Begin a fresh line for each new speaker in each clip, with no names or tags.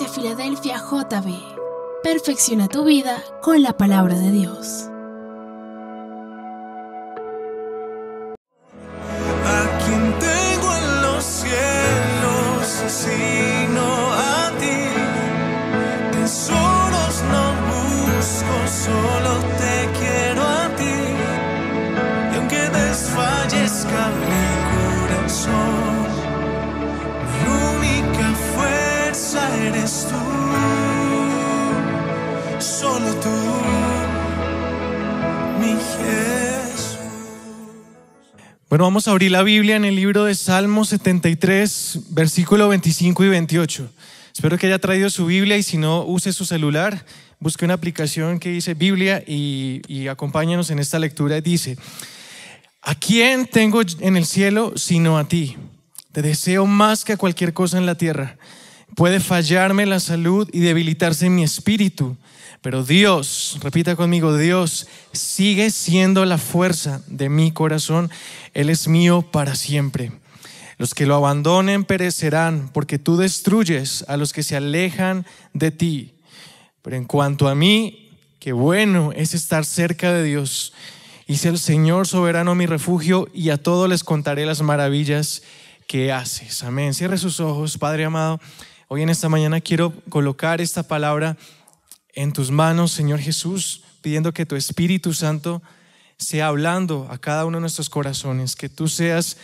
Iglesia Filadelfia JB. Perfecciona tu vida con la palabra de Dios.
¿A quién tengo en los cielos sino a ti? Tesoros no busco, solo te quiero a ti. Y aunque desfallezca mi corazón, mi única fuerza eres tú, solo tú, mi Jesús.
Bueno, vamos a abrir la Biblia en el libro de Salmo 73, versículo 25 y 28. Espero que haya traído su Biblia y si no, use su celular, busque una aplicación que dice Biblia y acompáñanos en esta lectura. Dice: ¿a quién tengo en el cielo sino a ti? Te deseo más que a cualquier cosa en la tierra. Puede fallarme la salud y debilitarse mi espíritu, pero Dios, repita conmigo, Dios sigue siendo la fuerza de mi corazón. Él es mío para siempre. Los que lo abandonen perecerán, porque tú destruyes a los que se alejan de ti. Pero en cuanto a mí, qué bueno es estar cerca de Dios. Hice el Señor soberano mi refugio, y a todos les contaré las maravillas que haces. Amén. Cierre sus ojos, Padre amado. Hoy en esta mañana quiero colocar esta palabra en tus manos, Señor Jesús, pidiendo que tu Espíritu Santo sea hablando a cada uno de nuestros corazones, que tú seas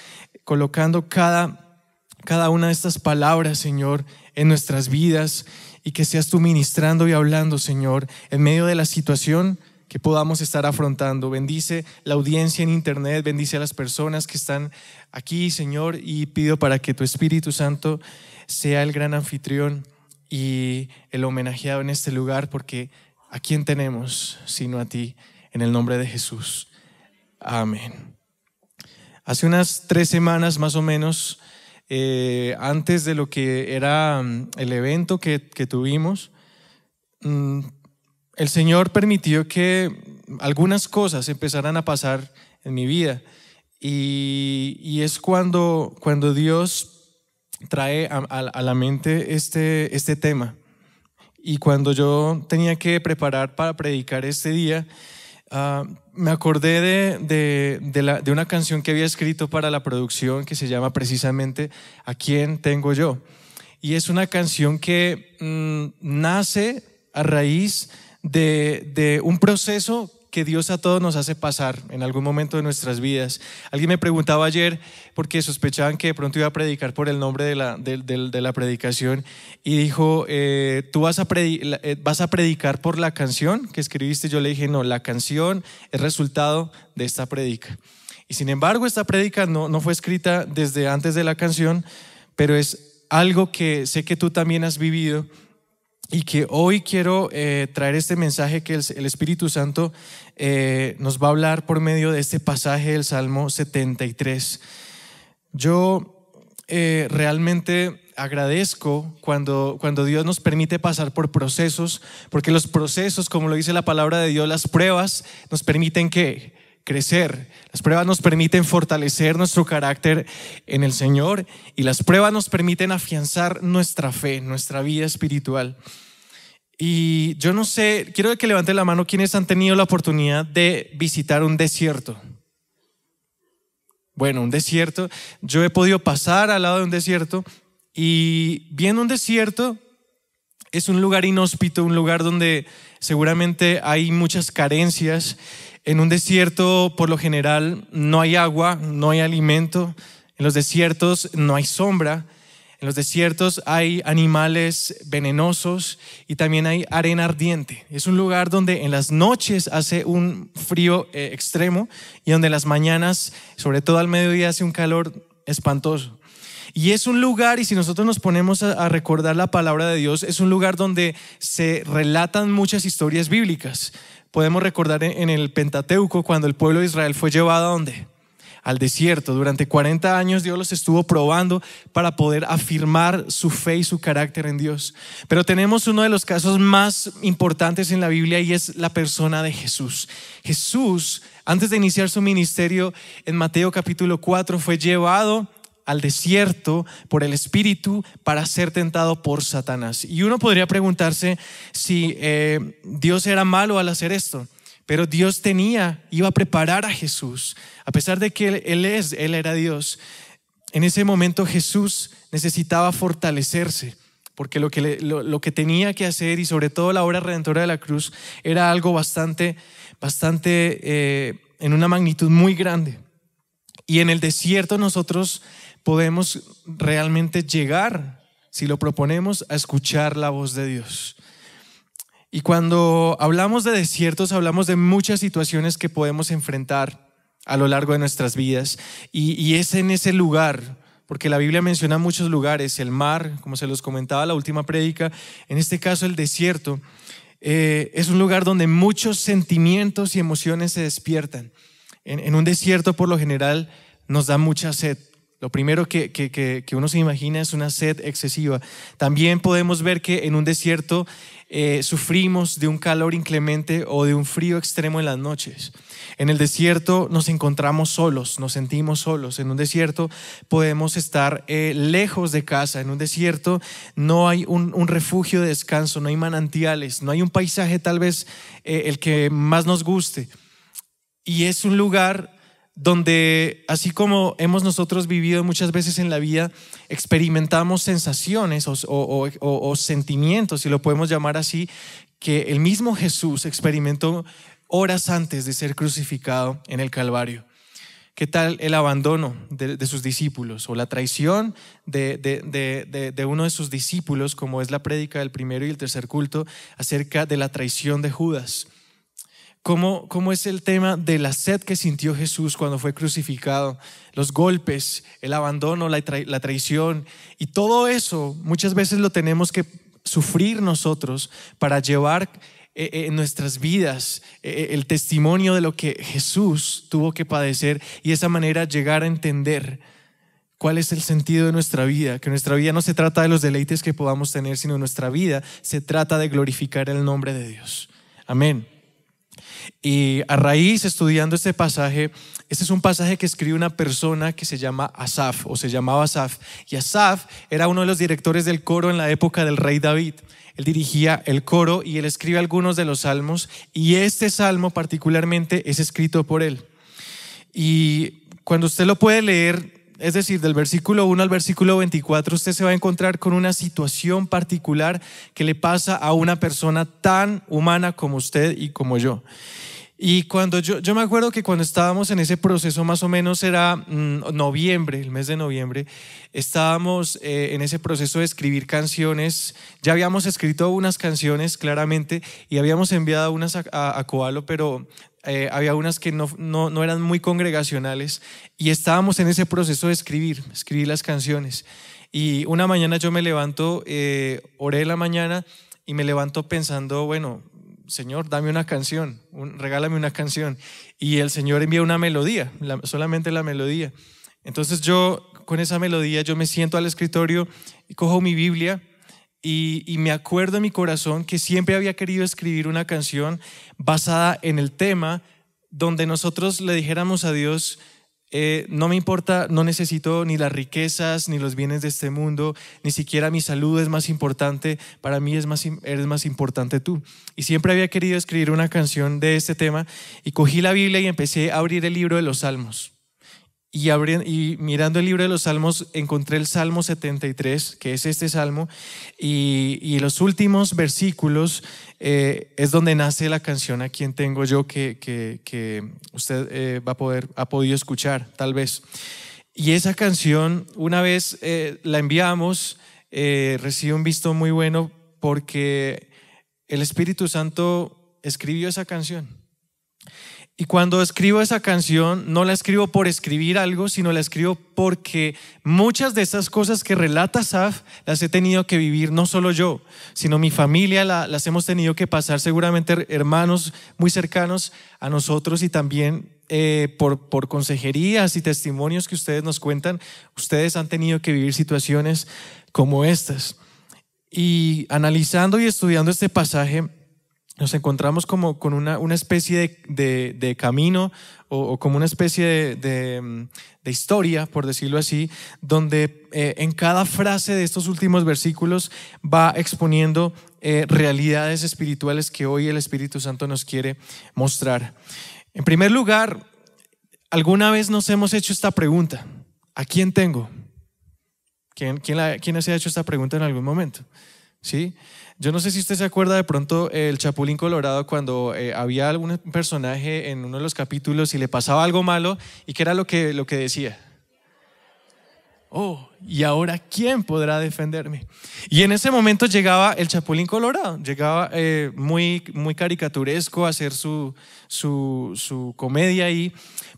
colocando cada una de estas palabras, Señor, en nuestras vidas, y que seas tú ministrando y hablando, Señor, en medio de la situación que podamos estar afrontando. Bendice la audiencia en internet, bendice a las personas que están aquí, Señor, y pido para que tu Espíritu Santo sea el gran anfitrión y el homenajeado en este lugar, porque ¿a quién tenemos sino a ti? En el nombre de Jesús. Amén. Hace unas 3 semanas más o menos, antes de lo que era el evento que tuvimos, el Señor permitió que algunas cosas empezaran a pasar en mi vida, y es cuando Dios trae a la mente este tema. Y cuando yo tenía que preparar para predicar este día, me acordé de una canción que había escrito para la producción, que se llama precisamente ¿A quién tengo yo? Y es una canción que nace a raíz de un proceso que Dios a todos nos hace pasar en algún momento de nuestras vidas. Alguien me preguntaba ayer, porque sospechaban que de pronto iba a predicar por el nombre de la predicación, y dijo: ¿tú vas a predicar por la canción que escribiste? Yo le dije: no, la canción es resultado de esta predica. Y sin embargo, esta predica no fue escrita desde antes de la canción, pero es algo que sé que tú también has vivido, y que hoy quiero traer este mensaje que el Espíritu Santo nos va a hablar por medio de este pasaje del Salmo 73. Yo realmente agradezco cuando Dios nos permite pasar por procesos, porque los procesos, como lo dice la palabra de Dios, las pruebas nos permiten ¿qué? Crecer. Las pruebas nos permiten fortalecer nuestro carácter en el Señor, y las pruebas nos permiten afianzar nuestra fe, nuestra vida espiritual. Y yo no sé, quiero que levanten la mano quienes han tenido la oportunidad de visitar un desierto. Bueno, un desierto, yo he podido pasar al lado de un desierto, y viendo un desierto es un lugar inhóspito, un lugar donde seguramente hay muchas carencias. En un desierto, por lo general, no hay agua, no hay alimento. En los desiertos no hay sombra. En los desiertos hay animales venenosos, y también hay arena ardiente. Es un lugar donde en las noches hace un frío extremo, y donde en las mañanas, sobre todo al mediodía, hace un calor espantoso. Y es un lugar, y si nosotros nos ponemos a recordar la palabra de Dios, es un lugar donde se relatan muchas historias bíblicas. Podemos recordar en el Pentateuco, cuando el pueblo de Israel fue llevado ¿a dónde? Al desierto. Durante 40 años Dios los estuvo probando para poder afirmar su fe y su carácter en Dios. Pero tenemos uno de los casos más importantes en la Biblia, y es la persona de Jesús. Jesús, antes de iniciar su ministerio, en Mateo capítulo 4, fue llevado al desierto por el Espíritu para ser tentado por Satanás. Y uno podría preguntarse si Dios era malo al hacer esto, pero Dios iba a preparar a Jesús. A pesar de que Él era Dios, en ese momento Jesús necesitaba fortalecerse, porque lo que tenía que hacer, y sobre todo la obra redentora de la cruz, era algo bastante en una magnitud muy grande. Y en el desierto nosotros podemos realmente llegar, si lo proponemos, a escuchar la voz de Dios. Y cuando hablamos de desiertos, hablamos de muchas situaciones que podemos enfrentar a lo largo de nuestras vidas, y es en ese lugar, porque la Biblia menciona muchos lugares, el mar, como se los comentaba la última prédica, en este caso el desierto, es un lugar donde muchos sentimientos y emociones se despiertan. En un desierto por lo general nos da mucha sed. Lo primero que uno se imagina es una sed excesiva. También podemos ver que en un desierto sufrimos de un calor inclemente o de un frío extremo en las noches. En el desierto nos encontramos solos, nos sentimos solos. En un desierto podemos estar lejos de casa. En un desierto no hay un refugio de descanso, no hay manantiales, no hay un paisaje tal vez el que más nos guste. Y es un lugar donde, así como hemos nosotros vivido muchas veces en la vida, experimentamos sensaciones o sentimientos, si lo podemos llamar así, que el mismo Jesús experimentó horas antes de ser crucificado en el Calvario. ¿Qué tal el abandono de sus discípulos o la traición de uno de sus discípulos, como es la prédica del primero y el tercer culto acerca de la traición de Judas? ¿Cómo es el tema de la sed que sintió Jesús cuando fue crucificado? Los golpes, el abandono, la traición, y todo eso muchas veces lo tenemos que sufrir nosotros para llevar en nuestras vidas el testimonio de lo que Jesús tuvo que padecer, y de esa manera llegar a entender cuál es el sentido de nuestra vida, que nuestra vida no se trata de los deleites que podamos tener, sino nuestra vida se trata de glorificar el nombre de Dios. Amén. Y a raíz, estudiando este pasaje, este es un pasaje que escribe una persona que se llama Asaf, o se llamaba Asaf, y Asaf era uno de los directores del coro en la época del rey David. Él dirigía el coro y él escribe algunos de los salmos, y este salmo particularmente es escrito por él. Y cuando usted lo puede leer, es decir, del versículo 1 al versículo 24, usted se va a encontrar con una situación particular que le pasa a una persona tan humana como usted y como yo. Y cuando yo me acuerdo que cuando estábamos en ese proceso, más o menos era noviembre, el mes de noviembre, estábamos en ese proceso de escribir canciones. Ya habíamos escrito unas canciones claramente y habíamos enviado unas a Coalo, pero había unas que no eran muy congregacionales, y estábamos en ese proceso de escribir las canciones. Y una mañana yo me levanto, oré en la mañana y me levanto pensando, bueno, Señor, dame una canción, regálame una canción. Y el Señor envía una melodía, solamente la melodía. Entonces yo, con esa melodía, yo me siento al escritorio y cojo mi Biblia y me acuerdo en mi corazón que siempre había querido escribir una canción basada en el tema donde nosotros le dijéramos a Dios: no me importa, no necesito ni las riquezas ni los bienes de este mundo, ni siquiera mi salud es más importante, para mí eres más importante tú. Y siempre había querido escribir una canción de este tema, y cogí la Biblia y empecé a abrir el libro de los Salmos. Y mirando el libro de los Salmos encontré el Salmo 73, que es este salmo, y los últimos versículos es donde nace la canción A Quien Tengo Yo, que usted ha podido escuchar tal vez. Y esa canción, una vez la enviamos, recibió un visto muy bueno, porque el Espíritu Santo escribió esa canción. Y cuando escribo esa canción, no la escribo por escribir algo, sino la escribo porque muchas de esas cosas que relata Asaf las he tenido que vivir, no solo yo, sino mi familia, las hemos tenido que pasar, seguramente hermanos muy cercanos a nosotros, y también por consejerías y testimonios que ustedes nos cuentan, ustedes han tenido que vivir situaciones como estas. Y analizando y estudiando este pasaje, nos encontramos como con una especie de camino o como una especie de historia, por decirlo así, donde en cada frase de estos últimos versículos va exponiendo realidades espirituales que hoy el Espíritu Santo nos quiere mostrar. En primer lugar, ¿alguna vez nos hemos hecho esta pregunta? ¿A quién tengo? ¿Quién se ha hecho esta pregunta en algún momento? ¿Sí? Yo no sé si usted se acuerda de pronto el Chapulín Colorado, cuando había algún personaje en uno de los capítulos y le pasaba algo malo, y qué era lo que decía. Oh, ¿y ahora quién podrá defenderme? Y en ese momento llegaba el Chapulín Colorado, llegaba muy caricaturesco a hacer su comedia ahí.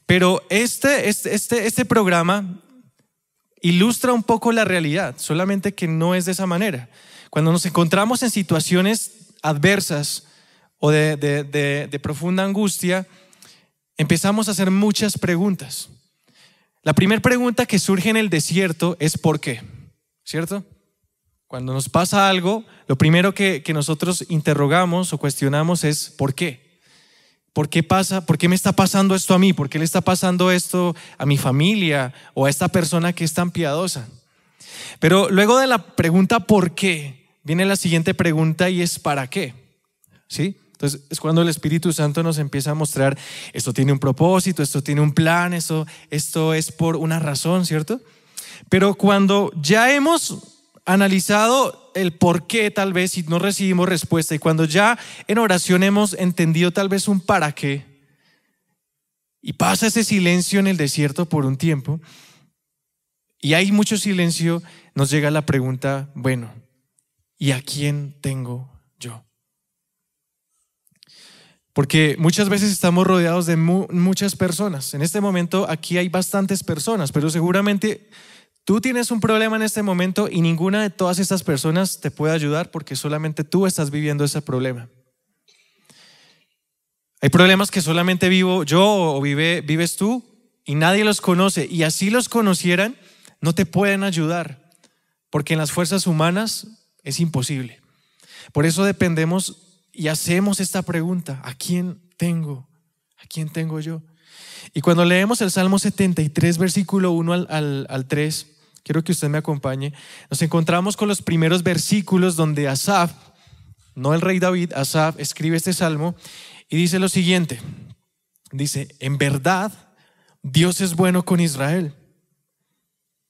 Pero este programa ilustra un poco la realidad, solamente que no es de esa manera. Cuando nos encontramos en situaciones adversas o de profunda angustia, empezamos a hacer muchas preguntas. La primera pregunta que surge en el desierto es ¿por qué? ¿Cierto? Cuando nos pasa algo, lo primero que nosotros interrogamos o cuestionamos es ¿por qué? ¿Por qué pasa? ¿Por qué me está pasando esto a mí? ¿Por qué le está pasando esto a mi familia o a esta persona que es tan piadosa? Pero luego de la pregunta ¿por qué? Viene la siguiente pregunta y es ¿para qué? ¿Sí? Entonces es cuando el Espíritu Santo nos empieza a mostrar esto tiene un propósito, esto tiene un plan, esto es por una razón, ¿cierto? Pero cuando ya hemos analizado el por qué tal vez y no recibimos respuesta, y cuando ya en oración hemos entendido tal vez un para qué, y pasa ese silencio en el desierto por un tiempo y hay mucho silencio, nos llega la pregunta, bueno, ¿y a quién tengo yo? Porque muchas veces estamos rodeados de muchas personas. En este momento aquí hay bastantes personas, pero seguramente tú tienes un problema en este momento y ninguna de todas estas personas te puede ayudar porque solamente tú estás viviendo ese problema. Hay problemas que solamente vivo yo o vives tú y nadie los conoce, y así los conocieran no te pueden ayudar porque en las fuerzas humanas es imposible. Por eso dependemos y hacemos esta pregunta: ¿a quién tengo? ¿A quién tengo yo? Y cuando leemos el Salmo 73 versículo 1 al 3, quiero que usted me acompañe, nos encontramos con los primeros versículos donde Asaf, no el rey David, Asaf escribe este salmo y dice lo siguiente, dice: en verdad Dios es bueno con Israel.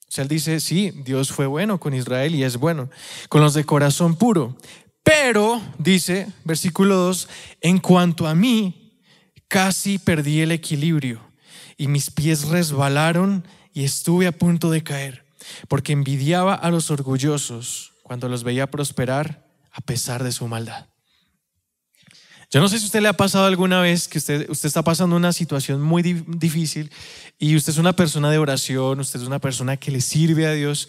O sea, él dice, sí, Dios fue bueno con Israel y es bueno con los de corazón puro. Pero, dice, versículo 2, en cuanto a mí, casi perdí el equilibrio y mis pies resbalaron y estuve a punto de caer, porque envidiaba a los orgullosos cuando los veía prosperar a pesar de su maldad. Yo no sé si a usted le ha pasado alguna vez que usted está pasando una situación muy difícil y usted es una persona de oración, usted es una persona que le sirve a Dios,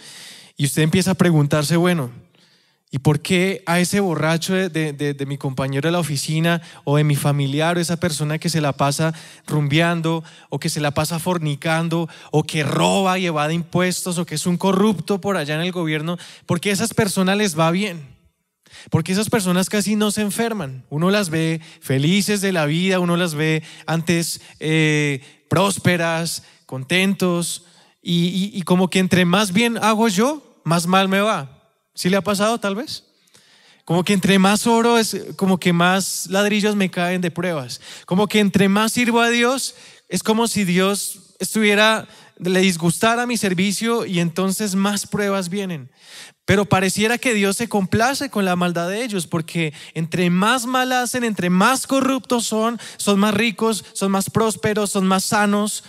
y usted empieza a preguntarse, bueno, ¿y por qué a ese borracho de mi compañero de la oficina o de mi familiar o esa persona que se la pasa rumbeando o que se la pasa fornicando o que roba y evade impuestos o que es un corrupto por allá en el gobierno, por qué a esas personas les va bien? Porque esas personas casi no se enferman. Uno las ve felices de la vida, uno las ve antes prósperas, contentos, y como que entre más bien hago yo, más mal me va. ¿Sí le ha pasado tal vez? Como que entre más oro es como que más ladrillos me caen de pruebas. Como que entre más sirvo a Dios es como si Dios le disgustara mi servicio y entonces más pruebas vienen. Pero pareciera que Dios se complace con la maldad de ellos, porque entre más mal hacen, entre más corruptos son más ricos, son más prósperos, son más sanos,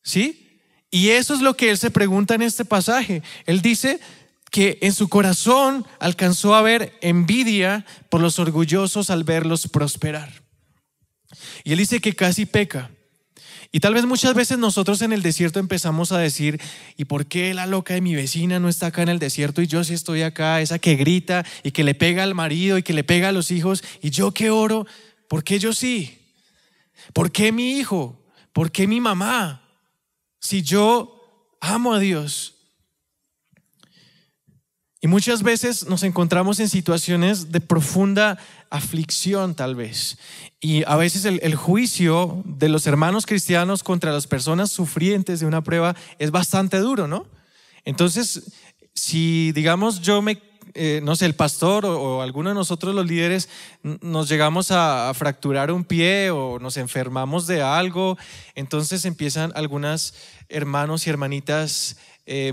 ¿sí? Y eso es lo que él se pregunta en este pasaje. Él dice que en su corazón alcanzó a ver envidia por los orgullosos al verlos prosperar. Y él dice que casi peca. Y tal vez muchas veces nosotros en el desierto empezamos a decir, ¿y por qué la loca de mi vecina no está acá en el desierto y yo sí estoy acá? Esa que grita y que le pega al marido y que le pega a los hijos, y yo que oro, ¿por qué yo sí? ¿Por qué mi hijo? ¿Por qué mi mamá? Si yo amo a Dios. Y muchas veces nos encontramos en situaciones de profunda aflicción tal vez. Y a veces el juicio de los hermanos cristianos contra las personas sufrientes de una prueba es bastante duro, ¿no? Entonces, si digamos no sé, el pastor o alguno de nosotros los líderes nos llegamos a fracturar un pie o nos enfermamos de algo, entonces empiezan algunas hermanos y hermanitas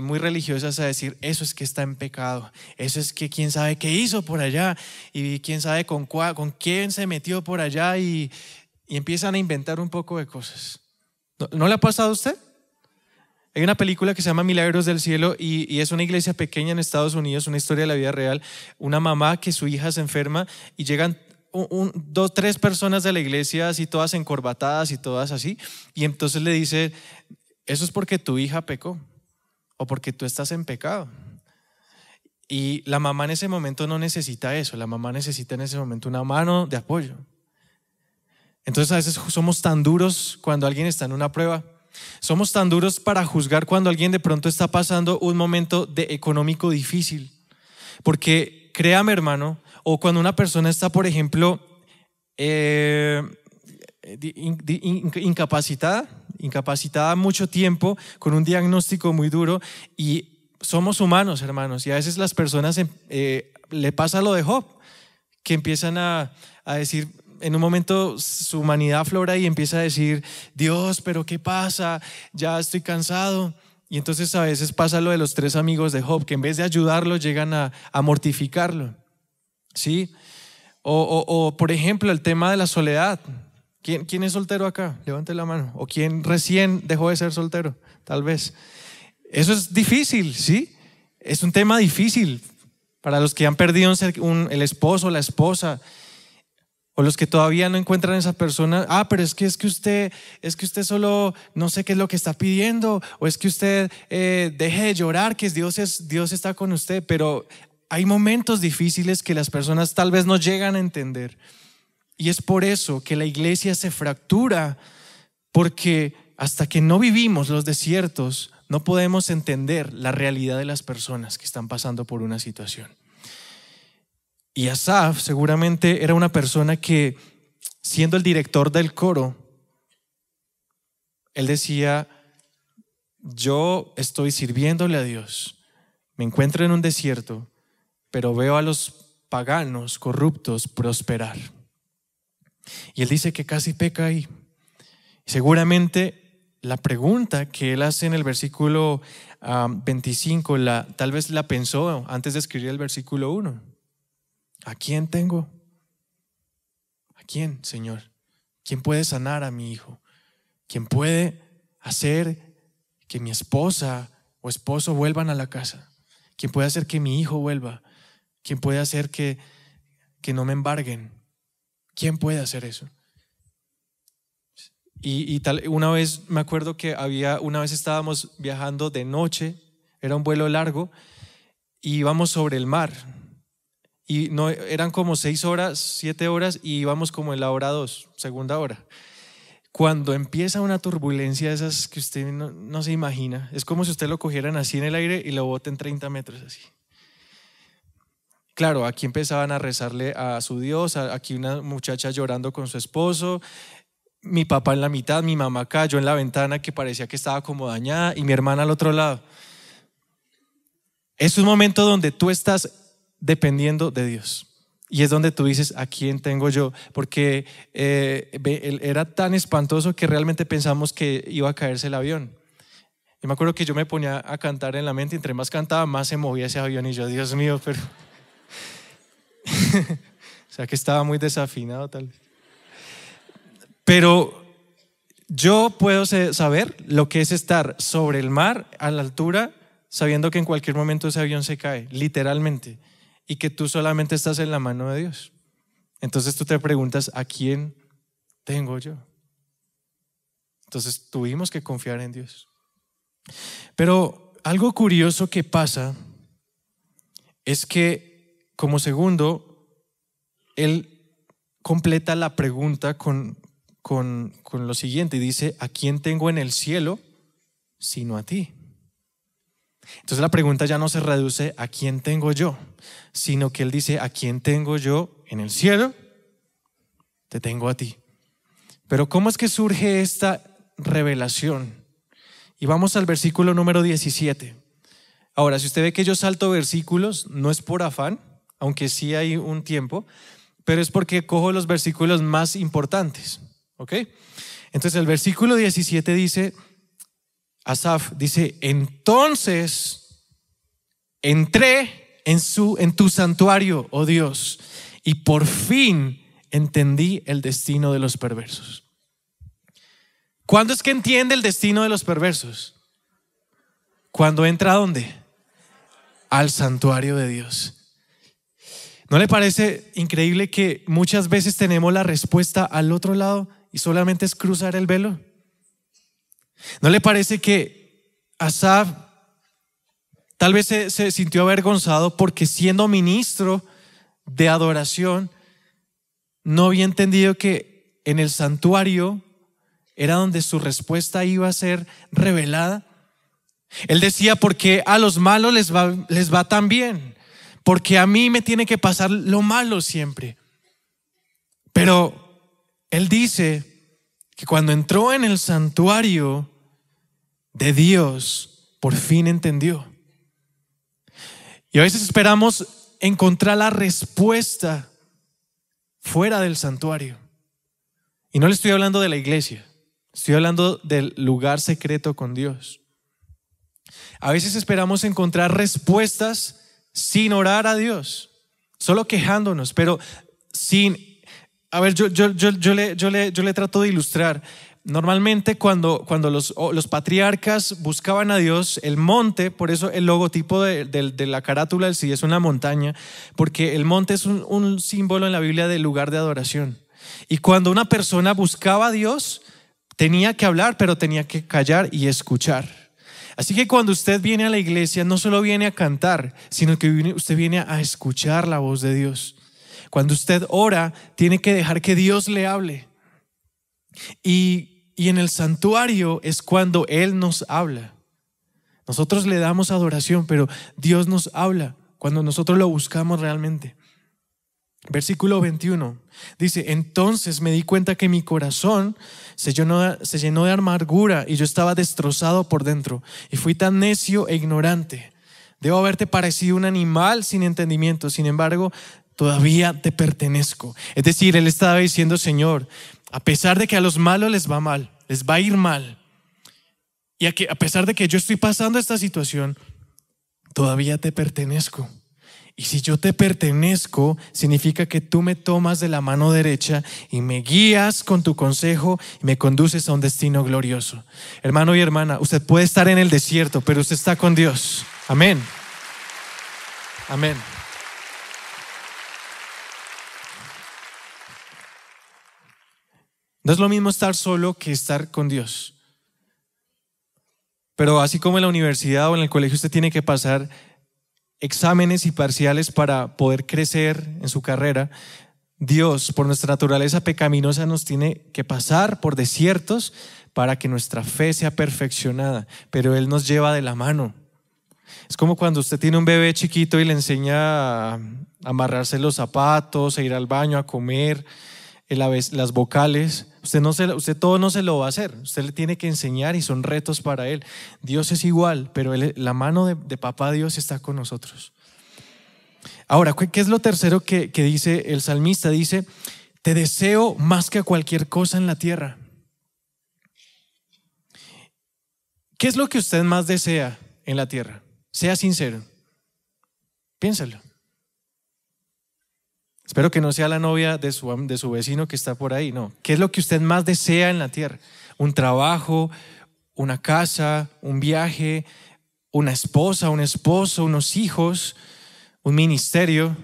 muy religiosas a decir: eso es que está en pecado, eso es que quién sabe qué hizo por allá y quién sabe con quién se metió por allá, y empiezan a inventar un poco de cosas. ¿No le ha pasado a usted? Hay una película que se llama Milagros del Cielo y es una iglesia pequeña en Estados Unidos, una historia de la vida real. Una mamá que su hija se enferma y llegan dos, tres personas de la iglesia así todas encorbatadas y todas así, y entonces le dice: eso es porque tu hija pecó o porque tú estás en pecado. Y la mamá en ese momento no necesita eso, la mamá necesita en ese momento una mano de apoyo. Entonces a veces somos tan duros cuando alguien está en una prueba. Somos tan duros para juzgar cuando alguien de pronto está pasando un momento económico difícil. Porque créame, hermano, o cuando una persona está, por ejemplo, incapacitada mucho tiempo, con un diagnóstico muy duro, y somos humanos, hermanos, y a veces las personas le pasa lo de Job, que empiezan a decir, en un momento su humanidad aflora y empieza a decir: Dios, pero ¿qué pasa? Ya estoy cansado. Y entonces a veces pasa lo de los 3 amigos de Job, que en vez de ayudarlo llegan a mortificarlo, ¿sí? O por ejemplo el tema de la soledad. ¿Quién es soltero acá? Levante la mano. ¿O quién recién dejó de ser soltero? Tal vez. Eso es difícil, ¿sí? Es un tema difícil para los que han perdido el esposo, la esposa, o los que todavía no encuentran a esa persona. Pero es que usted solo no sé qué es lo que está pidiendo, o es que usted deje de llorar, que Dios está con usted. Pero hay momentos difíciles que las personas tal vez no llegan a entender, y es por eso que la iglesia se fractura, porque hasta que no vivimos los desiertos no podemos entender la realidad de las personas que están pasando por una situación. Y Asaf seguramente era una persona que, siendo el director del coro, él decía: yo estoy sirviéndole a Dios, me encuentro en un desierto, pero veo a los paganos corruptos prosperar. Y él dice que casi peca ahí. Seguramente la pregunta que él hace en el versículo 25 tal vez la pensó antes de escribir el versículo 1. ¿A quién tengo? ¿A quién, Señor? ¿Quién puede sanar a mi hijo? ¿Quién puede hacer que mi esposa o esposo vuelvan a la casa? ¿Quién puede hacer que mi hijo vuelva? ¿Quién puede hacer que no me embarguen? ¿Quién puede hacer eso? Una vez me acuerdo que una vez estábamos viajando de noche, era un vuelo largo, y íbamos sobre el mar. Y no, eran como 6 horas, 7 horas, y íbamos como en la hora 2, segunda hora. Cuando empieza una turbulencia de esas que usted no se imagina, es como si usted lo cogieran así en el aire y lo boten 30 metros así. Claro, aquí empezaban a rezarle a su Dios, aquí una muchacha llorando con su esposo, mi papá en la mitad, mi mamá acá, yo en la ventana que parecía que estaba como dañada, y mi hermana al otro lado. Es un momento donde tú estás dependiendo de Dios, y es donde tú dices: ¿a quién tengo yo? Porque era tan espantoso que realmente pensamos que iba a caerse el avión. Yo me acuerdo que yo me ponía a cantar en la mente, y entre más cantaba más se movía ese avión, y yo: Dios mío, pero o sea que estaba muy desafinado tal vez. Pero yo puedo saber lo que es estar sobre el mar a la altura, sabiendo que en cualquier momento ese avión se cae, literalmente, y que tú solamente estás en la mano de Dios. Entonces tú te preguntas: ¿a quién tengo yo? Entonces tuvimos que confiar en Dios. Pero algo curioso que pasa es que, como segundo, él completa la pregunta con lo siguiente, y dice: ¿a quién tengo en el cielo sino a ti? Entonces la pregunta ya no se reduce a quién tengo yo, sino que él dice: a quién tengo yo en el cielo, te tengo a ti. Pero ¿cómo es que surge esta revelación? Y vamos al versículo número 17. Ahora, si usted ve que yo salto versículos, no es por afán, aunque sí hay un tiempo, pero es porque cojo los versículos más importantes, ¿ok? Entonces el versículo 17 dice, Asaf dice: entonces entré en tu santuario, oh Dios, y por fin entendí el destino de los perversos. ¿Cuándo es que entiende el destino de los perversos? Cuando entra ¿a dónde? Al santuario de Dios. ¿No le parece increíble que muchas veces tenemos la respuesta al otro lado y solamente es cruzar el velo? ¿No le parece que Asaf tal vez se sintió avergonzado porque, siendo ministro de adoración, no había entendido que en el santuario era donde su respuesta iba a ser revelada? Él decía: ¿por qué a los malos les va tan bien? Porque a mí me tiene que pasar lo malo siempre. Pero él dice que cuando entró en el santuario de Dios, por fin entendió. Y a veces esperamos encontrar la respuesta fuera del santuario. Y no le estoy hablando de la iglesia, estoy hablando del lugar secreto con Dios. A veces esperamos encontrar respuestas sin orar a Dios, solo quejándonos, pero sin... A ver, yo le trato de ilustrar. Normalmente cuando los patriarcas buscaban a Dios, el monte, por eso el logotipo de la carátula del CD es una montaña, porque el monte es un símbolo en la Biblia del lugar de adoración. Y cuando una persona buscaba a Dios, tenía que hablar, pero tenía que callar y escuchar. Así que cuando usted viene a la iglesia, no solo viene a cantar, sino que usted viene a escuchar la voz de Dios. Cuando usted ora, tiene que dejar que Dios le hable. Y en el santuario es cuando Él nos habla. Nosotros le damos adoración, pero Dios nos habla cuando nosotros lo buscamos realmente. Versículo 21 dice: entonces me di cuenta que mi corazón se llenó de amargura y yo estaba destrozado por dentro, y fui tan necio e ignorante. Debo haberte parecido un animal sin entendimiento, sin embargo todavía te pertenezco. Es decir, él estaba diciendo: Señor, a pesar de que a los malos les va mal, les va a ir mal, y a pesar de que yo estoy pasando esta situación, todavía te pertenezco. Y si yo te pertenezco, significa que tú me tomas de la mano derecha y me guías con tu consejo y me conduces a un destino glorioso. Hermano y hermana, usted puede estar en el desierto, pero usted está con Dios. Amén. Amén. No es lo mismo estar solo que estar con Dios. Pero así como en la universidad o en el colegio usted tiene que pasar exámenes y parciales para poder crecer en su carrera, Dios, por nuestra naturaleza pecaminosa, nos tiene que pasar por desiertos para que nuestra fe sea perfeccionada, pero Él nos lleva de la mano. Es como cuando usted tiene un bebé chiquito y le enseña a amarrarse los zapatos, a ir al baño, a comer, las vocales. Usted todo no se lo va a hacer, usted le tiene que enseñar y son retos para él. Dios es igual, pero la mano de papá Dios está con nosotros. Ahora, ¿qué es lo tercero que dice el salmista? Dice: te deseo más que a cualquier cosa en la tierra. ¿Qué es lo que usted más desea en la tierra? Sea sincero, piénsalo. Espero que no sea la novia de su vecino que está por ahí, no. ¿Qué es lo que usted más desea en la tierra? ¿Un trabajo, una casa, un viaje, una esposa, un esposo, unos hijos, un ministerio?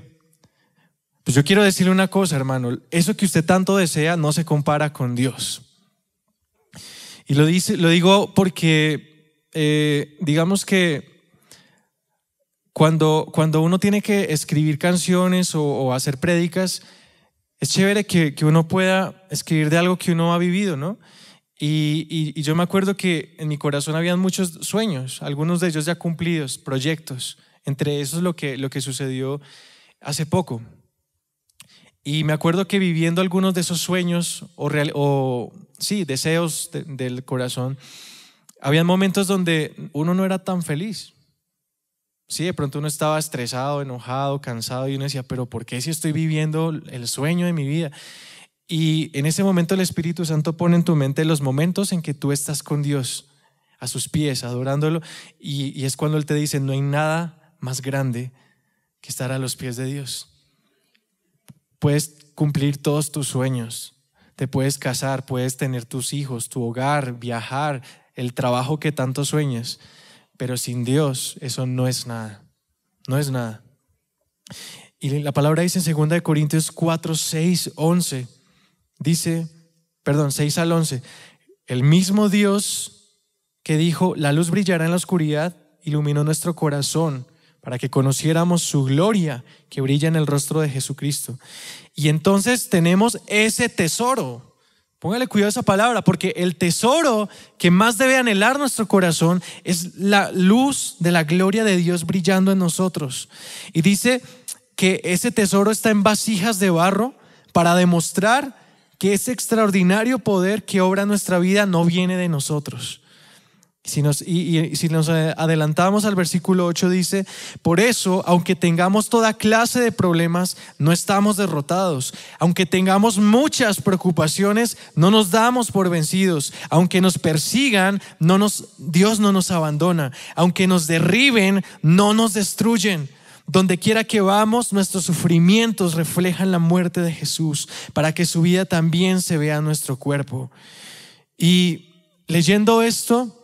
Pues yo quiero decirle una cosa, hermano: eso que usted tanto desea no se compara con Dios. Y lo digo porque digamos que cuando uno tiene que escribir canciones o hacer prédicas, es chévere que uno pueda escribir de algo que uno ha vivido, ¿no? Y yo me acuerdo que en mi corazón habían muchos sueños, algunos de ellos ya cumplidos, proyectos. Entre esos lo que sucedió hace poco. Y me acuerdo que viviendo algunos de esos sueños deseos del corazón, había momentos donde uno no era tan feliz. Sí, de pronto uno estaba estresado, enojado, cansado y uno decía, pero ¿por qué si estoy viviendo el sueño de mi vida? Y en ese momento el Espíritu Santo pone en tu mente los momentos en que tú estás con Dios, a sus pies, adorándolo, y es cuando Él te dice, no hay nada más grande que estar a los pies de Dios. Puedes cumplir todos tus sueños, te puedes casar, puedes tener tus hijos, tu hogar, viajar, el trabajo que tanto sueñas, pero sin Dios eso no es nada, no es nada. Y la palabra dice en 2 Corintios 4, 6, 11, dice, 6 al 11, el mismo Dios que dijo, la luz brillará en la oscuridad, iluminó nuestro corazón para que conociéramos su gloria que brilla en el rostro de Jesucristo. Y entonces tenemos ese tesoro. Póngale cuidado a esa palabra, porque el tesoro que más debe anhelar nuestro corazón es la luz de la gloria de Dios brillando en nosotros. Y dice que ese tesoro está en vasijas de barro para demostrar que ese extraordinario poder que obra en nuestra vida no viene de nosotros. Si nos adelantamos al versículo 8 dice, por eso, aunque tengamos toda clase de problemas, no estamos derrotados. Aunque tengamos muchas preocupaciones, no nos damos por vencidos. Aunque nos persigan, Dios no nos abandona. Aunque nos derriben, no nos destruyen. Donde quiera que vamos, nuestros sufrimientos reflejan la muerte de Jesús, para que su vida también se vea en nuestro cuerpo. Y leyendo esto,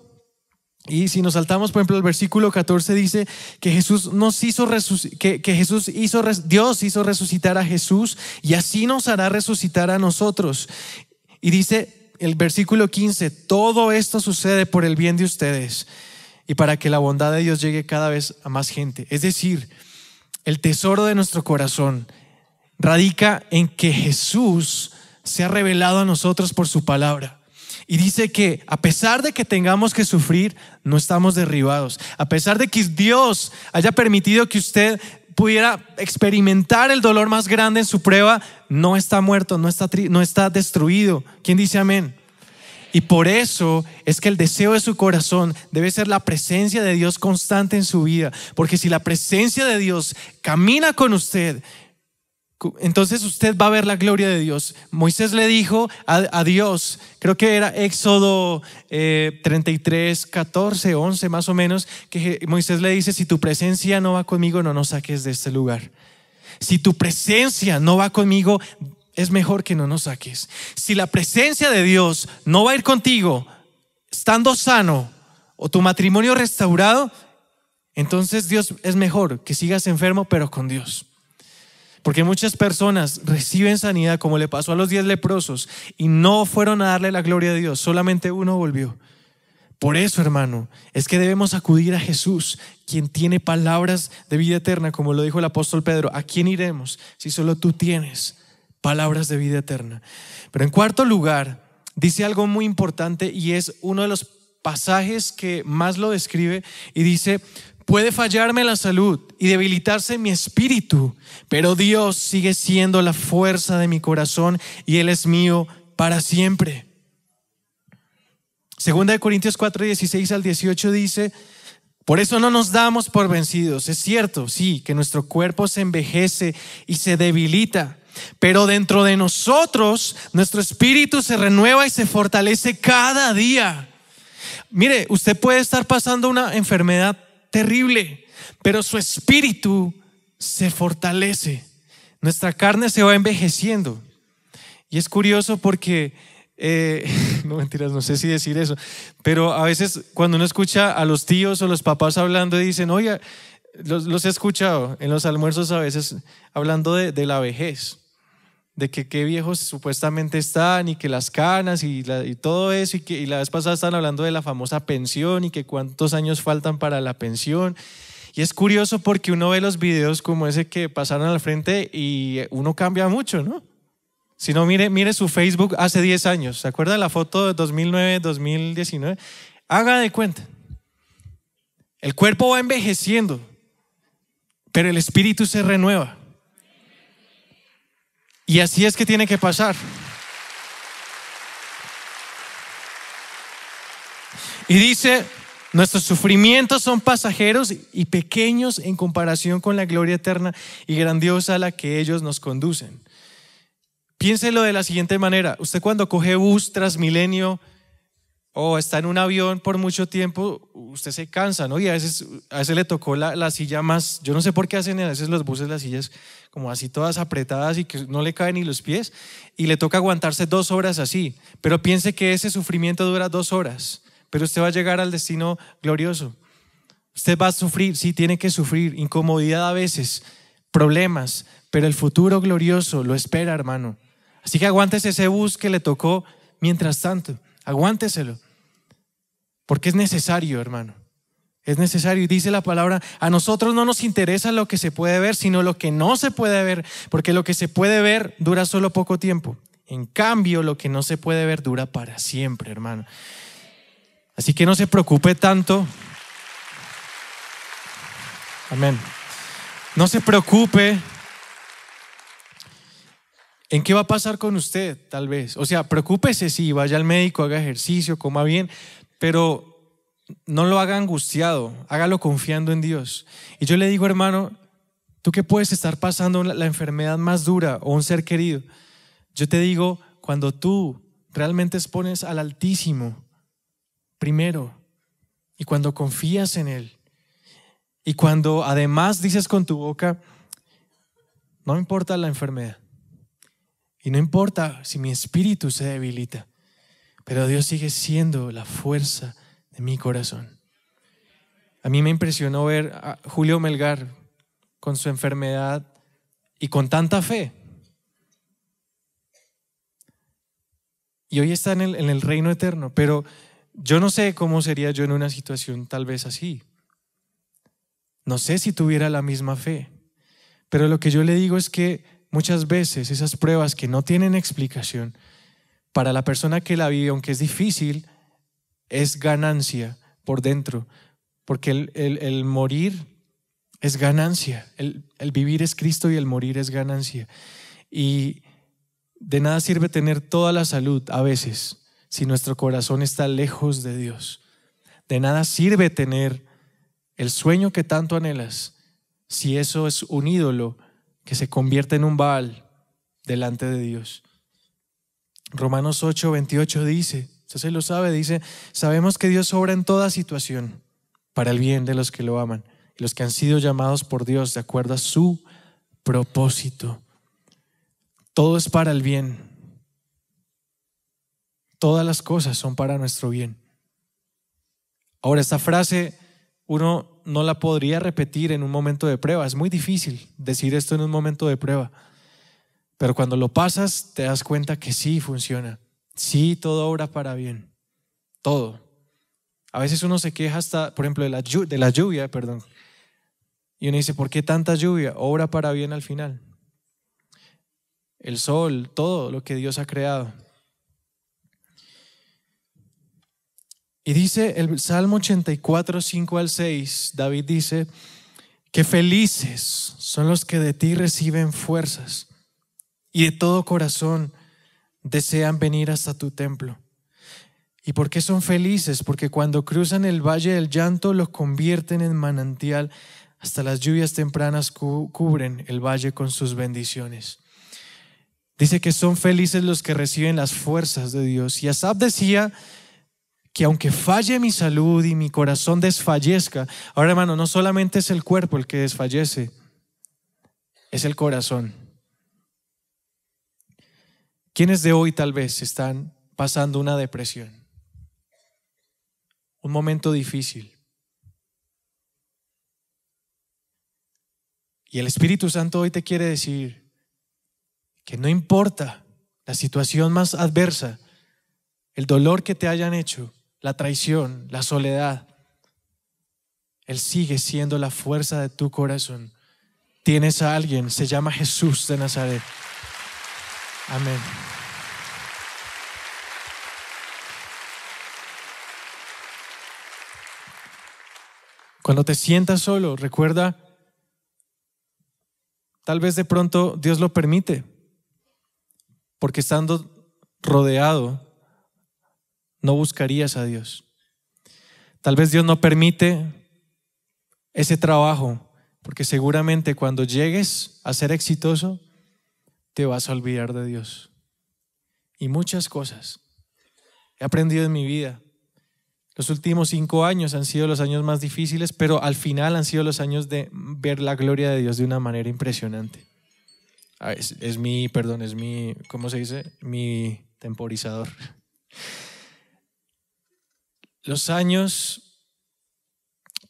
y si nos saltamos, por ejemplo, el versículo 14 dice que Dios hizo resucitar a Jesús y así nos hará resucitar a nosotros. Y dice el versículo 15, todo esto sucede por el bien de ustedes y para que la bondad de Dios llegue cada vez a más gente. Es decir, el tesoro de nuestro corazón radica en que Jesús se ha revelado a nosotros por su palabra. Y dice que a pesar de que tengamos que sufrir, no estamos derribados. A pesar de que Dios haya permitido que usted pudiera experimentar el dolor más grande en su prueba, no está muerto, no está destruido. ¿Quién dice amén? Y por eso es que el deseo de su corazón debe ser la presencia de Dios constante en su vida. Porque si la presencia de Dios camina con usted, entonces usted va a ver la gloria de Dios. Moisés le dijo a Dios, creo que era Éxodo 33, 14, 11 más o menos, que Moisés le dice, si tu presencia no va conmigo, no nos saques de este lugar. Si tu presencia no va conmigo, es mejor que no nos saques. Si la presencia de Dios no va a ir contigo, estando sano o tu matrimonio restaurado, entonces Dios es mejor que sigas enfermo pero con Dios. Porque muchas personas reciben sanidad como le pasó a los 10 leprosos y no fueron a darle la gloria a Dios, solamente uno volvió. Por eso, hermano, es que debemos acudir a Jesús, quien tiene palabras de vida eterna, como lo dijo el apóstol Pedro. ¿A quién iremos si solo tú tienes palabras de vida eterna? Pero en cuarto lugar, dice algo muy importante y es uno de los pasajes que más lo describe y dice: puede fallarme la salud y debilitarse mi espíritu, pero Dios sigue siendo la fuerza de mi corazón y Él es mío para siempre. 2 Corintios 4, 16 al 18 dice: por eso no nos damos por vencidos. Es cierto, sí, que nuestro cuerpo se envejece y se debilita, pero dentro de nosotros nuestro espíritu se renueva y se fortalece cada día. Mire, usted puede estar pasando una enfermedad terrible, pero su espíritu se fortalece. Nuestra carne se va envejeciendo. Y es curioso porque no mentiras, no sé si decir eso, pero a veces cuando uno escucha a los tíos o los papás hablando, dicen: oiga, los he escuchado en los almuerzos a veces hablando de la vejez, de que qué viejos supuestamente están y que las canas y todo eso, y la vez pasada estaban hablando de la famosa pensión y que cuántos años faltan para la pensión. Y es curioso porque uno ve los videos como ese que pasaron al frente y uno cambia mucho, ¿no? Si no, mire su Facebook hace 10 años. ¿Se acuerda la foto de 2009, 2019? Haga de cuenta. El cuerpo va envejeciendo, pero el espíritu se renueva. Y así es que tiene que pasar. Y dice, nuestros sufrimientos son pasajeros y pequeños en comparación con la gloria eterna y grandiosa a la que ellos nos conducen. Piénselo de la siguiente manera. Usted cuando coge bus Transmilenio o está en un avión por mucho tiempo, usted se cansa, ¿no? Y a veces le tocó la silla más, yo no sé por qué hacen a veces los buses las sillas como así todas apretadas y que no le caen ni los pies, y le toca aguantarse 2 horas así. Pero piense que ese sufrimiento dura 2 horas, pero usted va a llegar al destino glorioso. Usted va a sufrir, sí, tiene que sufrir, incomodidad a veces, problemas, pero el futuro glorioso lo espera, hermano. Así que aguántese ese bus que le tocó mientras tanto, aguánteselo. Porque es necesario, hermano. Es necesario. Y dice la palabra, a nosotros no nos interesa lo que se puede ver, sino lo que no se puede ver, porque lo que se puede ver dura solo poco tiempo. En cambio, lo que no se puede ver dura para siempre, hermano. Así que no se preocupe tanto. Amén. No se preocupe en qué va a pasar con usted, tal vez. O sea, preocúpese, sí, vaya al médico, haga ejercicio, coma bien, pero no lo haga angustiado, hágalo confiando en Dios. Y yo le digo, hermano, tú que puedes estar pasando la enfermedad más dura o un ser querido, yo te digo, cuando tú realmente expones al Altísimo primero y cuando confías en Él y cuando además dices con tu boca, no me importa la enfermedad y no importa si mi espíritu se debilita, pero Dios sigue siendo la fuerza de mi corazón. A mí me impresionó ver a Julio Melgar con su enfermedad y con tanta fe. Y hoy está en el reino eterno, pero yo no sé cómo sería yo en una situación tal vez así. No sé si tuviera la misma fe, pero lo que yo le digo es que muchas veces esas pruebas que no tienen explicación, para la persona que la vive, aunque es difícil, es ganancia por dentro, porque el morir es ganancia, el vivir es Cristo y el morir es ganancia. Y de nada sirve tener toda la salud a veces si nuestro corazón está lejos de Dios. De nada sirve tener el sueño que tanto anhelas si eso es un ídolo que se convierte en un Baal delante de Dios. Romanos 8:28 dice, usted se lo sabe, dice, sabemos que Dios obra en toda situación para el bien de los que lo aman y los que han sido llamados por Dios de acuerdo a su propósito. Todo es para el bien. Todas las cosas son para nuestro bien. Ahora, esta frase uno no la podría repetir en un momento de prueba. Es muy difícil decir esto en un momento de prueba. Pero cuando lo pasas te das cuenta que sí funciona. Sí, todo obra para bien. Todo. A veces uno se queja hasta, por ejemplo, de la lluvia, y uno dice, ¿por qué tanta lluvia? Obra para bien al final. El sol, todo lo que Dios ha creado. Y dice el Salmo 84, 5 al 6, David dice, que felices son los que de ti reciben fuerzas y de todo corazón desean venir hasta tu templo. ¿Y por qué son felices? Porque cuando cruzan el valle del llanto lo convierten en manantial, hasta las lluvias tempranas cubren el valle con sus bendiciones. Dice que son felices los que reciben las fuerzas de Dios. Y Asaf decía que aunque falle mi salud y mi corazón desfallezca, ahora hermano, no solamente es el cuerpo el que desfallece, es el corazón. ¿Quiénes de hoy tal vez están pasando una depresión? Un momento difícil. Y el Espíritu Santo hoy te quiere decir que no importa la situación más adversa, el dolor que te hayan hecho, la traición, la soledad, Él sigue siendo la fuerza de tu corazón. Tienes a alguien, se llama Jesús de Nazaret. Amén. Cuando te sientas solo, recuerda, tal vez de pronto Dios lo permite, porque estando rodeado no buscarías a Dios. Tal vez Dios no permite ese trabajo, porque seguramente cuando llegues a ser exitoso, te vas a olvidar de Dios. Y muchas cosas he aprendido en mi vida. Los últimos 5 años han sido los años más difíciles, pero al final han sido los años de ver la gloria de Dios de una manera impresionante. Es mi, ¿cómo se dice? Mi temporizador. Los años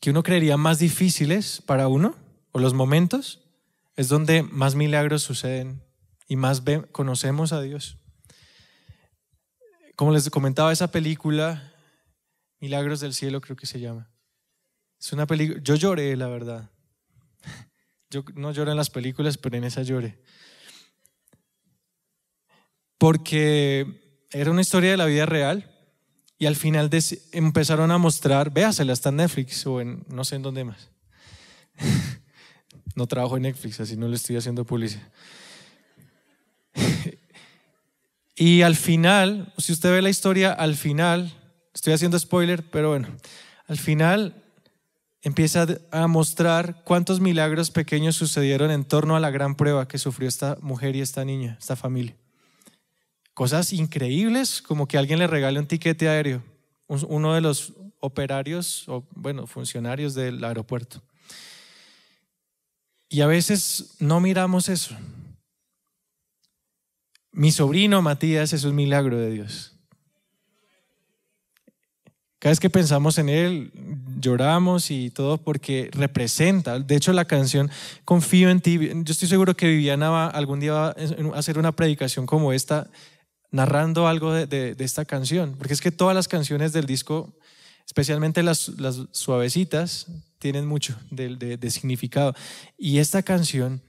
que uno creería más difíciles para uno, o los momentos, es donde más milagros suceden y más conocemos a Dios. Como les comentaba, esa película Milagros del Cielo, creo que se llama. Es una película, yo lloré, la verdad. Yo no lloro en las películas, pero en esa lloré. Porque era una historia de la vida real y al final empezaron a mostrar, véasela, está en Netflix o en no sé en dónde más. No trabajo en Netflix, así no le estoy haciendo publicidad. Y al final, si usted ve la historia, al final, estoy haciendo spoiler, pero bueno, al final empieza a mostrar cuántos milagros pequeños sucedieron en torno a la gran prueba que sufrió esta mujer y esta niña, esta familia. Cosas increíbles, como que alguien le regale un tiquete aéreo, uno de los operarios, o bueno, funcionarios del aeropuerto. Y a veces no miramos eso. Mi sobrino Matías es un milagro de Dios. Cada vez que pensamos en él, lloramos y todo porque representa. De hecho, la canción Confío en ti, yo estoy seguro que Viviana algún día va a hacer una predicación como esta, narrando algo de esta canción. Porque es que todas las canciones del disco, especialmente las suavecitas, tienen mucho de significado. Y esta canción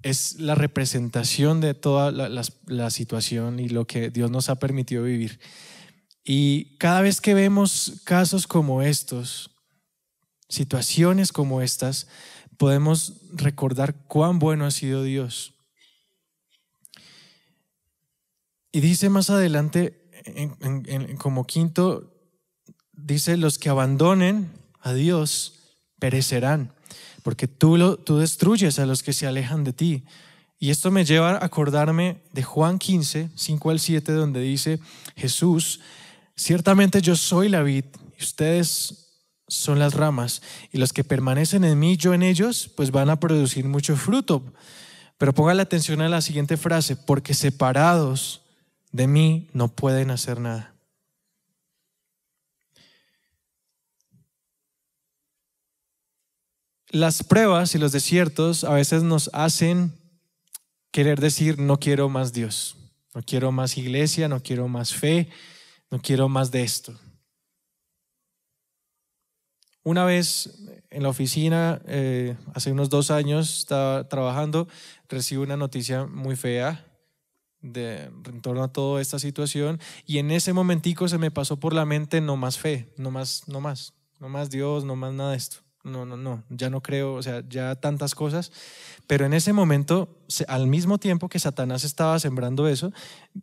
es la representación de toda la situación y lo que Dios nos ha permitido vivir. Y cada vez que vemos casos como estos, situaciones como estas, podemos recordar cuán bueno ha sido Dios. Y dice más adelante, como quinto, dice: los que abandonen a Dios perecerán, porque tú destruyes a los que se alejan de ti. Y esto me lleva a acordarme de Juan 15, 5 al 7, donde dice Jesús: ciertamente yo soy la vid y ustedes son las ramas, y los que permanecen en mí, yo en ellos, pues van a producir mucho fruto. Pero ponga la atención a la siguiente frase: porque separados de mí no pueden hacer nada. Las pruebas y los desiertos a veces nos hacen querer decir: no quiero más Dios, no quiero más iglesia, no quiero más fe, no quiero más de esto. Una vez en la oficina, hace unos 2 años, estaba trabajando, recibo una noticia muy fea en torno a toda esta situación, y en ese momentico se me pasó por la mente: no más fe, no más Dios, no más nada de esto. No, ya no creo, o sea, ya tantas cosas. Pero en ese momento, al mismo tiempo que Satanás estaba sembrando eso,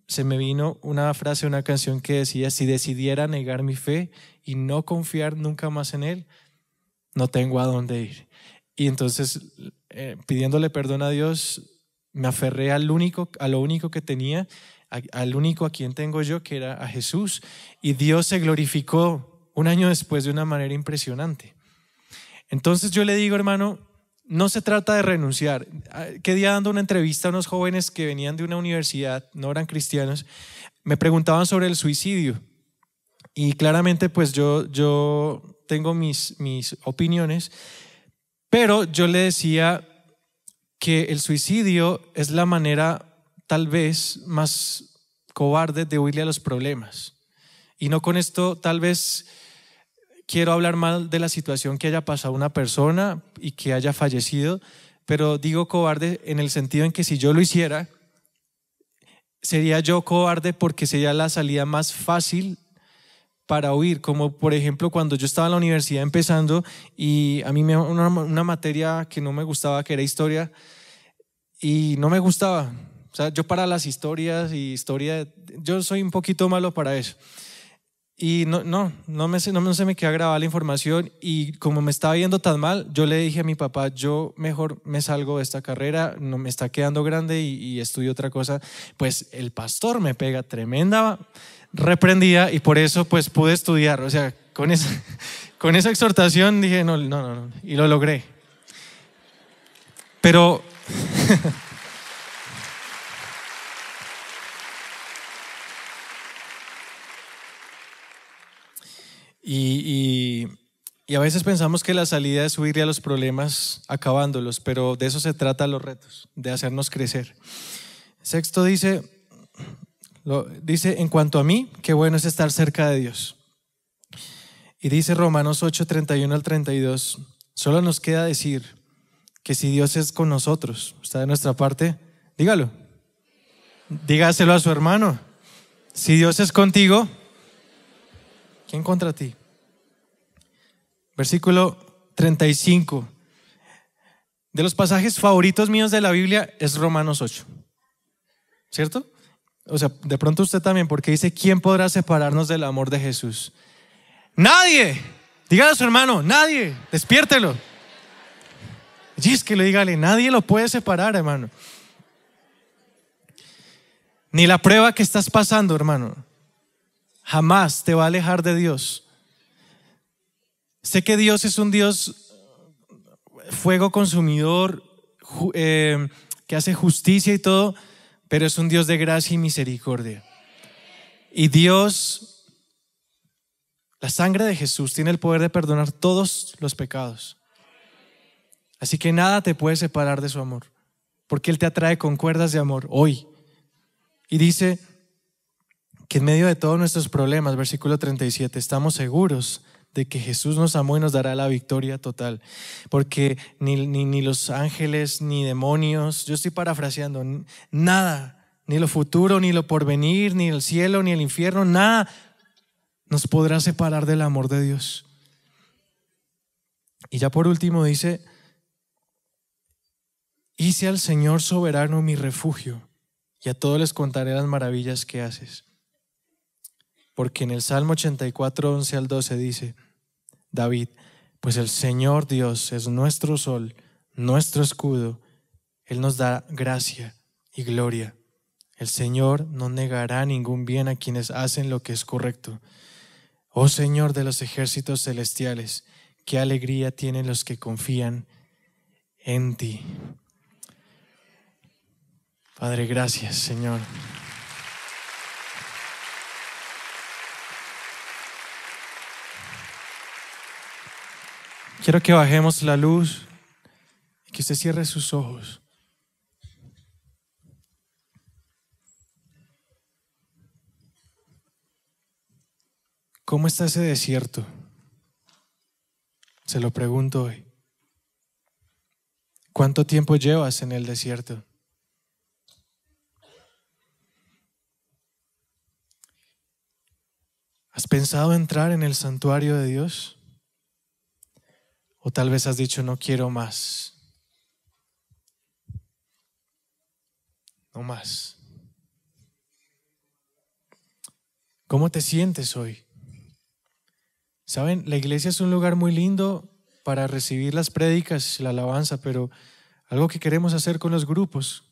se me vino una frase, una canción que decía: si decidiera negar mi fe y no confiar nunca más en Él, no tengo a dónde ir. Y entonces, pidiéndole perdón a Dios, me aferré a lo único que tenía, al único a quien tengo yo, que era a Jesús. Y Dios se glorificó 1 año después de una manera impresionante. Entonces yo le digo, hermano, no se trata de renunciar. Que día dando una entrevista a unos jóvenes que venían de una universidad, no eran cristianos, me preguntaban sobre el suicidio. Y claramente pues yo tengo mis opiniones, pero yo le decía que el suicidio es la manera tal vez más cobarde de huirle a los problemas. Y no con esto tal vez quiero hablar mal de la situación que haya pasado una persona y que haya fallecido. pero digo cobarde en el sentido en que si yo lo hiciera, sería yo cobarde porque sería la salida más fácil para huir, como por ejemplo cuando yo estaba en la universidad empezando y a mí una materia que no me gustaba, que era historia, y no me gustaba. O sea, yo para las historias y yo soy un poquito malo para eso. Y no se me queda grabada la información, y como me estaba yendo tan mal, yo le dije a mi papá, yo mejor me salgo de esta carrera, no me está quedando grande y estudio otra cosa. Pues el pastor me pega tremenda reprendida y por eso pues pude estudiar. O sea, con esa exhortación dije no, y lo logré. Pero y a veces pensamos que la salida es huirle a los problemas acabándolos, pero de eso se trata los retos, de hacernos crecer. Sexto dice, en cuanto a mí, qué bueno es estar cerca de Dios. Y dice Romanos 8, 31 al 32, solo nos queda decir que si Dios es con nosotros, está de nuestra parte, dígalo. Dígaselo a su hermano. Si Dios es contigo, ¿quién contra ti? Versículo 35. De los pasajes favoritos míos de la Biblia es Romanos 8. ¿Cierto? O sea, de pronto usted también, porque dice, ¿quién podrá separarnos del amor de Jesús? Nadie. Dígale a su hermano, nadie. Despiértelo. Y es que dígale, nadie lo puede separar, hermano. Ni la prueba que estás pasando, hermano, jamás te va a alejar de Dios. Sé que Dios es un Dios fuego consumidor, que hace justicia y todo, pero es un Dios de gracia y misericordia. Y Dios, la sangre de Jesús tiene el poder de perdonar todos los pecados. Así que nada te puede separar de su amor, porque Él te atrae con cuerdas de amor hoy. Y dice que en medio de todos nuestros problemas, versículo 37, estamos seguros de que Jesús nos amó y nos dará la victoria total, porque ni los ángeles, ni demonios, yo estoy parafraseando, nada, ni lo futuro, ni lo porvenir, ni el cielo, ni el infierno, nada nos podrá separar del amor de Dios. Y ya por último dice, hice al Señor soberano mi refugio, y a todos les contaré las maravillas que haces. Porque en el Salmo 84, 11 al 12 dice David, pues el Señor Dios es nuestro sol, nuestro escudo. Él nos da gracia y gloria. El Señor no negará ningún bien a quienes hacen lo que es correcto. Oh Señor de los ejércitos celestiales, qué alegría tienen los que confían en ti. Padre, gracias, Señor. Quiero que bajemos la luz y que usted cierre sus ojos. ¿Cómo está ese desierto? Se lo pregunto hoy. ¿Cuánto tiempo llevas en el desierto? ¿Has pensado entrar en el santuario de Dios? O tal vez has dicho, no quiero más. No más. ¿Cómo te sientes hoy? Saben, la iglesia es un lugar muy lindo para recibir las prédicas y la alabanza, pero algo que queremos hacer con los grupos,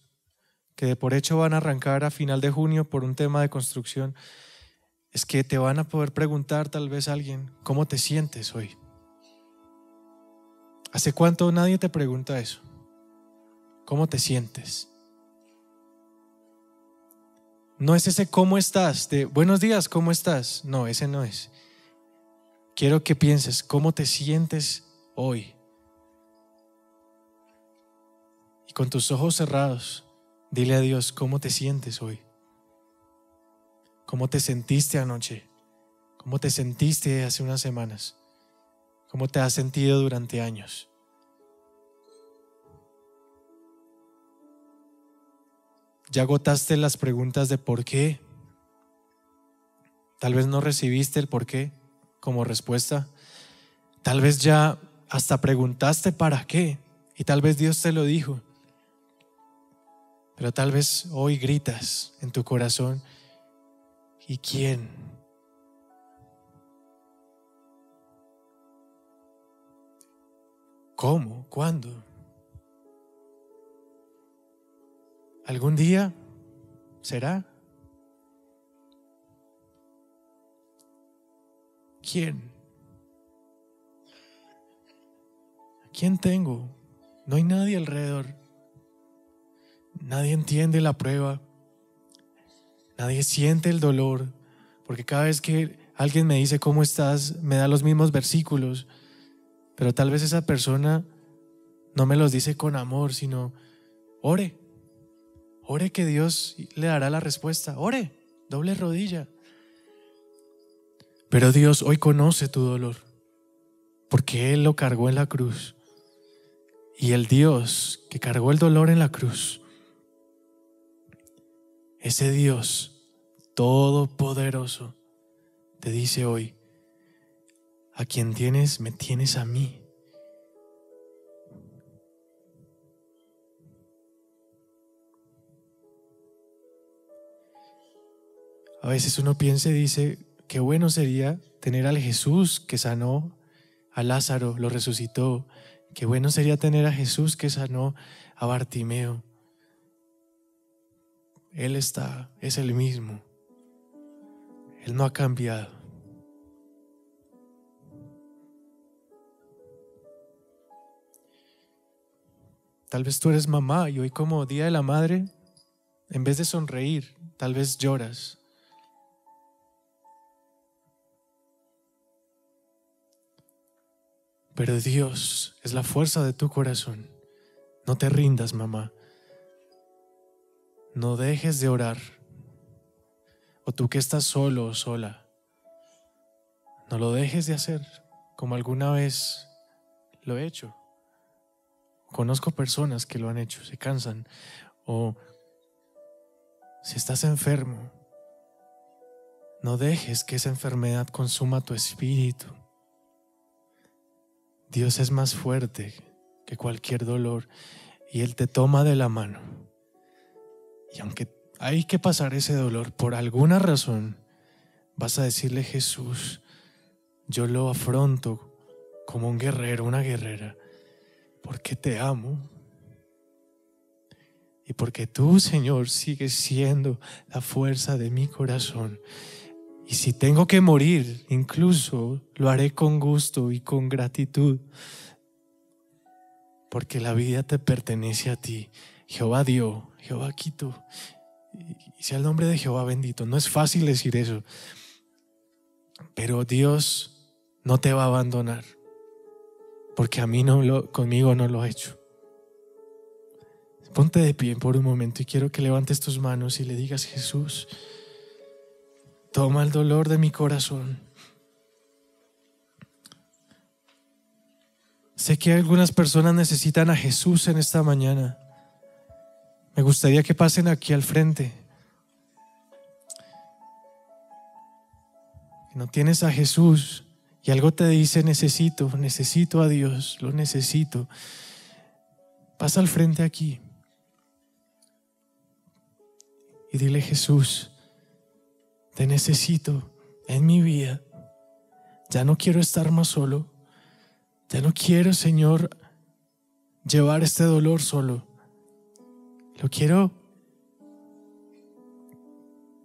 que de por hecho van a arrancar a final de junio por un tema de construcción, es que te van a poder preguntar tal vez a alguien, ¿cómo te sientes hoy? ¿Hace cuánto nadie te pregunta eso? ¿Cómo te sientes? No es ese ¿cómo estás? De buenos días, ¿cómo estás? No, ese no es. Quiero que pienses, ¿cómo te sientes hoy? Y con tus ojos cerrados, dile a Dios, ¿cómo te sientes hoy? ¿Cómo te sentiste anoche? ¿Cómo te sentiste hace unas semanas? ¿Cómo te has sentido durante años? ya agotaste las preguntas de por qué. Tal vez no recibiste el por qué como respuesta. Tal vez ya hasta preguntaste para qué y tal vez Dios te lo dijo. Pero tal vez hoy gritas en tu corazón: ¿y quién? ¿Cómo? ¿Cuándo? ¿Algún día? ¿Será? ¿Quién? ¿A quién tengo? No hay nadie alrededor. Nadie entiende la prueba. Nadie siente el dolor. Porque cada vez que alguien me dice ¿cómo estás?, me da los mismos versículos. Pero tal vez esa persona no me los dice con amor, sino ore. Ore que Dios le dará la respuesta. Ore, doble rodilla. Pero Dios hoy conoce tu dolor, porque Él lo cargó en la cruz. Y el Dios que cargó el dolor en la cruz, ese Dios todopoderoso, te dice hoy: a quien tienes, me tienes a mí. A veces uno piensa y dice: qué bueno sería tener al Jesús que sanó a Lázaro, lo resucitó. Qué bueno sería tener a Jesús que sanó a Bartimeo. Él es el mismo. Él no ha cambiado. Tal vez tú eres mamá y hoy, como Día de la Madre, en vez de sonreír, tal vez lloras. Pero Dios es la fuerza de tu corazón. No te rindas, mamá. No dejes de orar. O tú que estás solo o sola, no lo dejes de hacer, como alguna vez lo he hecho. Conozco personas que lo han hecho, se cansan. O si estás enfermo, no dejes que esa enfermedad consuma tu espíritu. Dios es más fuerte que cualquier dolor y Él te toma de la mano. Y aunque hay que pasar ese dolor por alguna razón, vas a decirle: Jesús, yo lo afronto como un guerrero, una guerrera, porque te amo y porque tú, Señor, sigues siendo la fuerza de mi corazón. Y si tengo que morir, incluso lo haré con gusto y con gratitud, porque la vida te pertenece a ti. Jehová dio, Jehová quitó, y sea el nombre de Jehová bendito. No es fácil decir eso, pero Dios no te va a abandonar, porque conmigo no lo ha hecho. Ponte de pie por un momento y quiero que levantes tus manos y le digas: Jesús, toma el dolor de mi corazón. Sé que algunas personas necesitan a Jesús en esta mañana. Me gustaría que pasen aquí al frente. No tienes a Jesús y algo te dice: necesito a Dios, lo necesito. Pasa al frente aquí y dile: Jesús, te necesito en mi vida. Ya no quiero estar más solo. Ya no quiero, Señor, llevar este dolor solo. Lo quiero,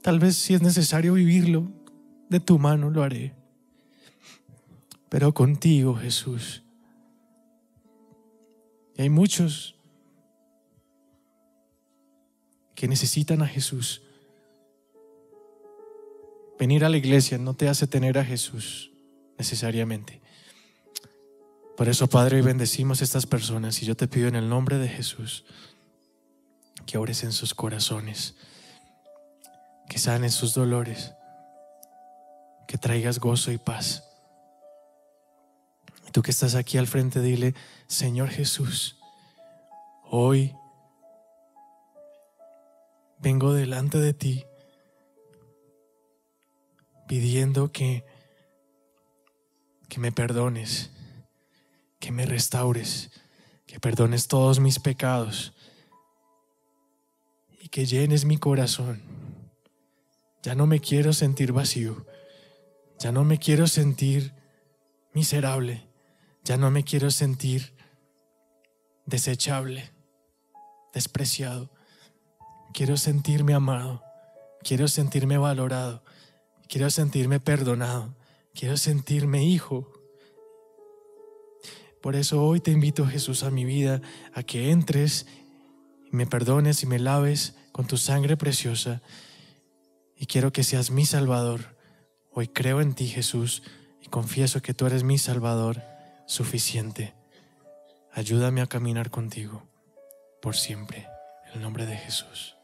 tal vez si es necesario vivirlo, de tu mano lo haré. Pero contigo, Jesús. Y hay muchos que necesitan a Jesús. Venir a la iglesia no te hace tener a Jesús necesariamente. Por eso, Padre, hoy bendecimos a estas personas y yo te pido en el nombre de Jesús que obres en sus corazones, que sanes sus dolores, que traigas gozo y paz. Y tú que estás aquí al frente, dile: Señor Jesús, hoy vengo delante de ti pidiendo que me perdones, que me restaures, que perdones todos mis pecados y que llenes mi corazón. Ya no me quiero sentir vacío, ya no me quiero sentir miserable, ya no me quiero sentir desechable, despreciado. Quiero sentirme amado, quiero sentirme valorado, quiero sentirme perdonado, quiero sentirme hijo. Por eso hoy te invito, Jesús, a mi vida, a que entres y me perdones y me laves con tu sangre preciosa. Y quiero que seas mi Salvador. Hoy creo en ti, Jesús, y confieso que tú eres mi Salvador suficiente. Ayúdame a caminar contigo por siempre, en el nombre de Jesús.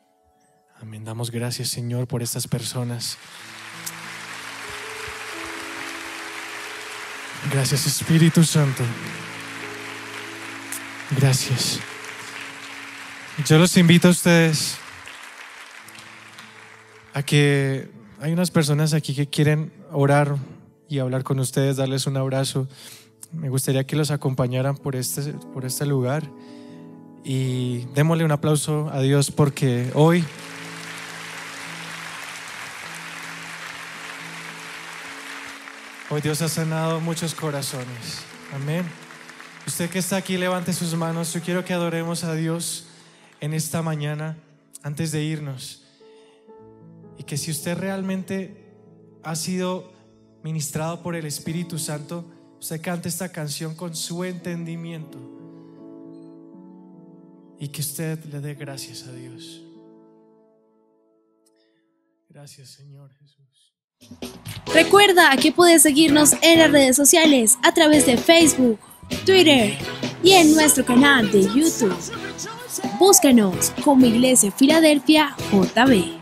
Amén. Damos gracias, Señor, por estas personas. Gracias, Espíritu Santo. Gracias. Yo los invito a ustedes a que hay unas personas aquí que quieren orar y hablar con ustedes, darles un abrazo. Me gustaría que los acompañaran por este lugar y démosle un aplauso a Dios porque hoy Dios ha sanado muchos corazones. Amén. Usted que está aquí, levante sus manos. Yo quiero que adoremos a Dios en esta mañana antes de irnos. Y que si usted realmente ha sido ministrado por el Espíritu Santo, usted cante esta canción con su entendimiento. Y que usted le dé gracias a Dios. Gracias, Señor Jesús.
Recuerda que puedes seguirnos en las redes sociales a través de Facebook, Twitter y en nuestro canal de YouTube. Búscanos como Iglesia Filadelfia JB.